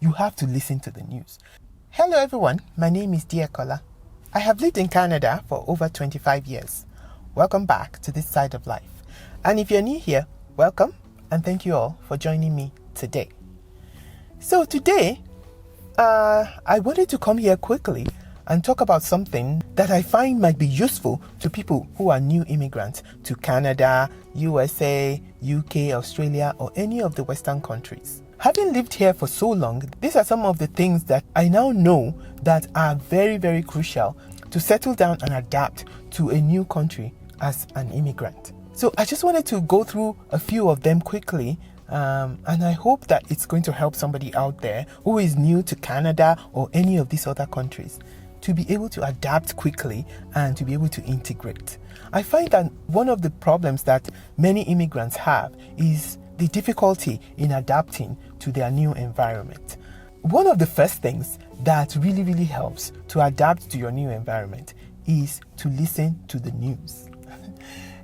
you have to listen to the news. Hello everyone, my name is Diakola. I have lived in Canada for over 25 years. Welcome back to this side of life. And if you're new here, welcome and thank you all for joining me today. So today, I wanted to come here quickly and talk about something that I find might be useful to people who are new immigrants to Canada, USA, UK, Australia, or any of the Western countries. Having lived here for so long, these are some of the things that I now know that are very, very crucial to settle down and adapt to a new country as an immigrant. So I just wanted to go through a few of them quickly, and I hope that it's going to help somebody out there who is new to Canada or any of these other countries to be able to adapt quickly and to be able to integrate. I find that one of the problems that many immigrants have is the difficulty in adapting to their new environment. One of the first things that really helps to adapt to your new environment is to listen to the news.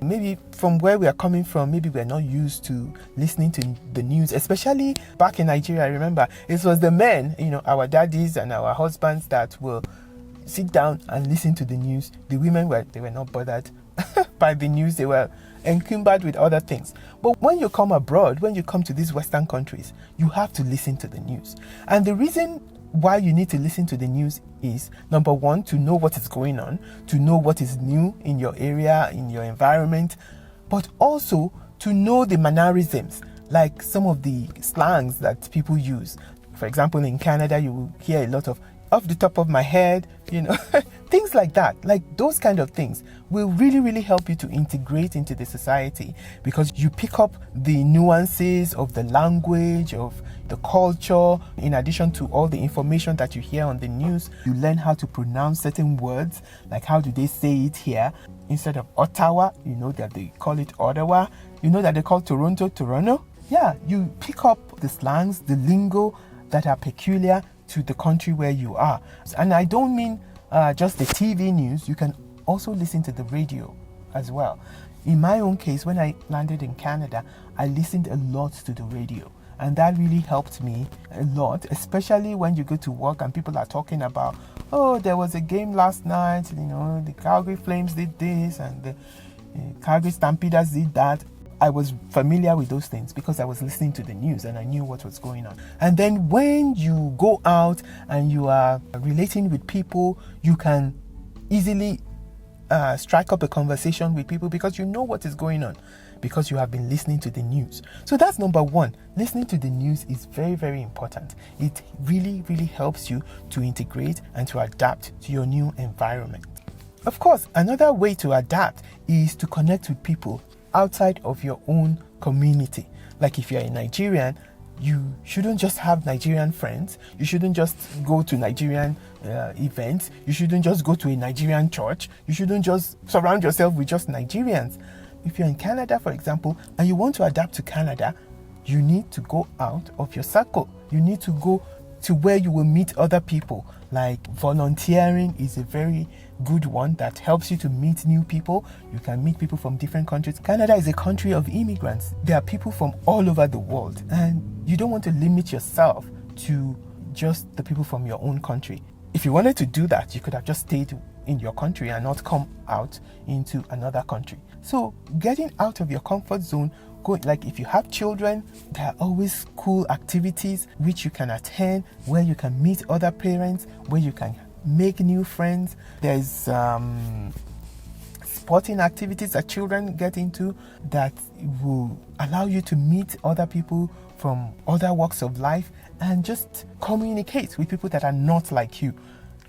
Maybe from where we are coming from, maybe we're not used to listening to the news, especially back in Nigeria. I remember it was the men, our daddies and our husbands that will sit down and listen to the news. The women were not bothered by the news. They were encumbered with other things. But when you come abroad, when you come to these Western countries, you have to listen to the news. And the reason why you need to listen to the news is, number one, to know what is going on, to know what is new in your area, in your environment, but also to know the mannerisms, like some of the slangs that people use. For example, in Canada, you will hear a lot of off the top of my head, things like that. Like those kind of things will really help you to integrate into the society, because you pick up the nuances of the language, of the culture. In addition to all the information that you hear on the news, you learn how to pronounce certain words, like how do they say it here. Instead of Ottawa, that they call it Ottawa. That they call Toronto. Yeah, you pick up the slangs, the lingo that are peculiar to the country where you are. And I don't mean just the TV news. You can also listen to the radio as well. In my own case, when I landed in Canada, I listened a lot to the radio, and that really helped me a lot, especially when you go to work and people are talking about, oh, there was a game last night, the Calgary Flames did this and the Calgary Stampeders did that. I was familiar with those things because I was listening to the news and I knew what was going on. And then when you go out and you are relating with people, you can easily strike up a conversation with people because you know what is going on, because you have been listening to the news. So that's number one. Listening to the news is very important. It really helps you to integrate and to adapt to your new environment. Of course, another way to adapt is to connect with people outside of your own community. Like if you're a Nigerian, you shouldn't just have Nigerian friends. You shouldn't just go to Nigerian events. You shouldn't just go to a Nigerian church. You shouldn't just surround yourself with just Nigerians. If you're in Canada, for example, and you want to adapt to Canada, you need to go out of your circle. You need to go to where you will meet other people. Like volunteering is a very good one that helps you to meet new people. You can meet people from different countries. Canada is a country of immigrants. There are people from all over the world, and you don't want to limit yourself to just the people from your own country. If you wanted to do that, you could have just stayed in your country and not come out into another country. So getting out of your comfort zone, like if you have children, there are always cool activities which you can attend, where you can meet other parents, where you can make new friends. There's sporting activities that children get into that will allow you to meet other people from other walks of life and just communicate with people that are not like you.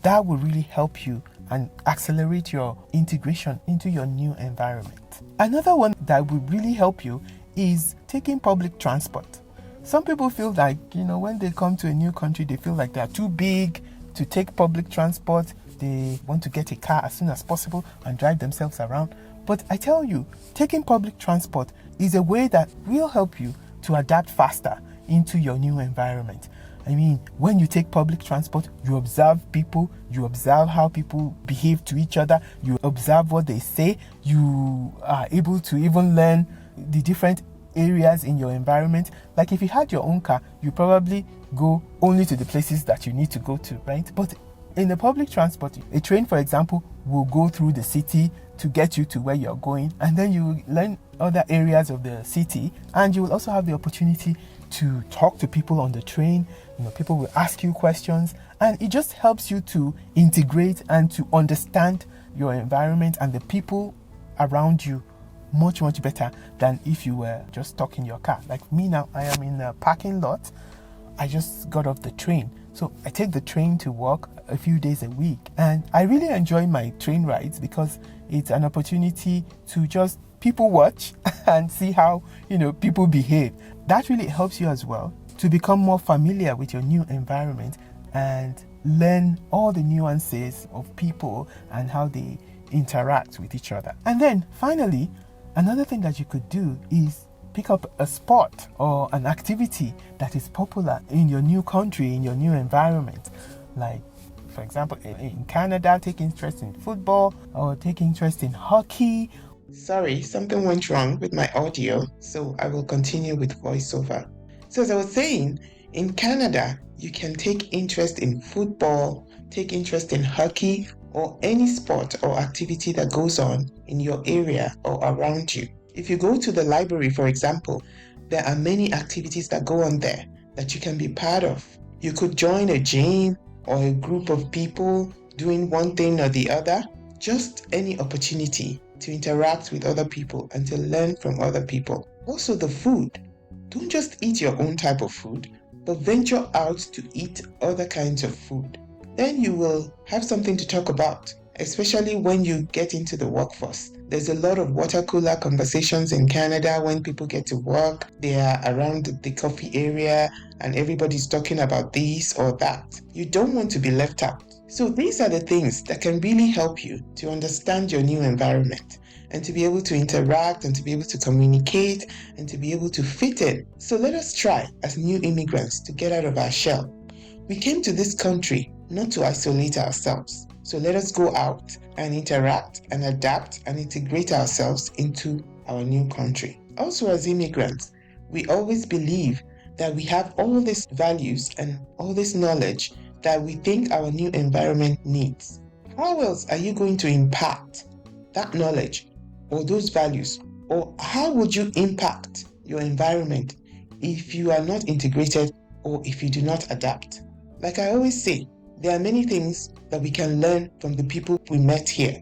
That will really help you and accelerate your integration into your new environment. Another one that will really help you is taking public transport. Some people feel like, when they come to a new country, they feel like they are too big to take public transport. They want to get a car as soon as possible and drive themselves around. But I tell you, taking public transport is a way that will help you to adapt faster into your new environment. I mean, when you take public transport, you observe people, you observe how people behave to each other, you observe what they say, you are able to even learn the different areas in your environment. Like if you had your own car, you probably go only to the places that you need to go to, right? But in the public transport, a train, for example, will go through the city to get you to where you're going, and then you will learn other areas of the city, and you will also have the opportunity to talk to people on the train. People will ask you questions, and it just helps you to integrate and to understand your environment and the people around you much better than if you were just stuck in your car. Like me now, I am in a parking lot. I just got off the train, so I take the train to work a few days a week, and I really enjoy my train rides because it's an opportunity to just people watch and see how people behave. That really helps you as well to become more familiar with your new environment and learn all the nuances of people and how they interact with each other. And then finally, another thing that you could do is pick up a sport or an activity that is popular in your new country, in your new environment. Like, for example, in Canada, take interest in football or take interest in hockey. Sorry, something went wrong with my audio, so I will continue with voiceover. So as I was saying, in Canada, you can take interest in football, take interest in hockey, or any sport or activity that goes on in your area or around you. If you go to the library, for example, there are many activities that go on there that you can be part of. You could join a gym or a group of people doing one thing or the other. Just any opportunity to interact with other people and to learn from other people. Also the food. Don't just eat your own type of food, but venture out to eat other kinds of food. Then you will have something to talk about, especially when you get into the workforce. There's a lot of water cooler conversations in Canada when people get to work. They are around the coffee area and everybody's talking about this or that. You don't want to be left out. So these are the things that can really help you to understand your new environment and to be able to interact and to be able to communicate and to be able to fit in. So let us try as new immigrants to get out of our shell. We came to this country not to isolate ourselves. So let us go out and interact and adapt and integrate ourselves into our new country. Also, as immigrants, we always believe that we have all these values and all this knowledge that we think our new environment needs. How else are you going to impact that knowledge or those values? Or how would you impact your environment if you are not integrated or if you do not adapt? Like I always say, there are many things that we can learn from the people we met here,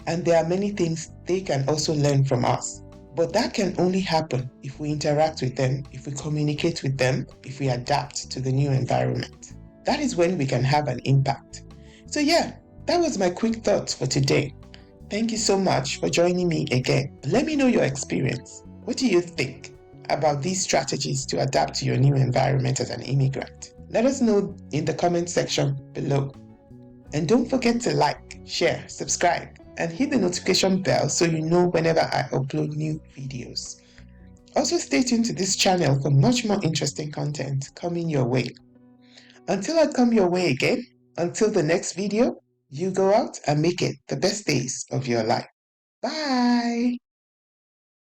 and there are many things they can also learn from us. But that can only happen if we interact with them, if we communicate with them, if we adapt to the new environment. That is when we can have an impact. So yeah, that was my quick thoughts for today. Thank you so much for joining me again. Let me know your experience. What do you think about these strategies to adapt to your new environment as an immigrant? Let us know in the comment section below. And don't forget to like, share, subscribe, and hit the notification bell so you know whenever I upload new videos. Also stay tuned to this channel for much more interesting content coming your way. Until I come your way again, until the next video, you go out and make it the best days of your life. Bye!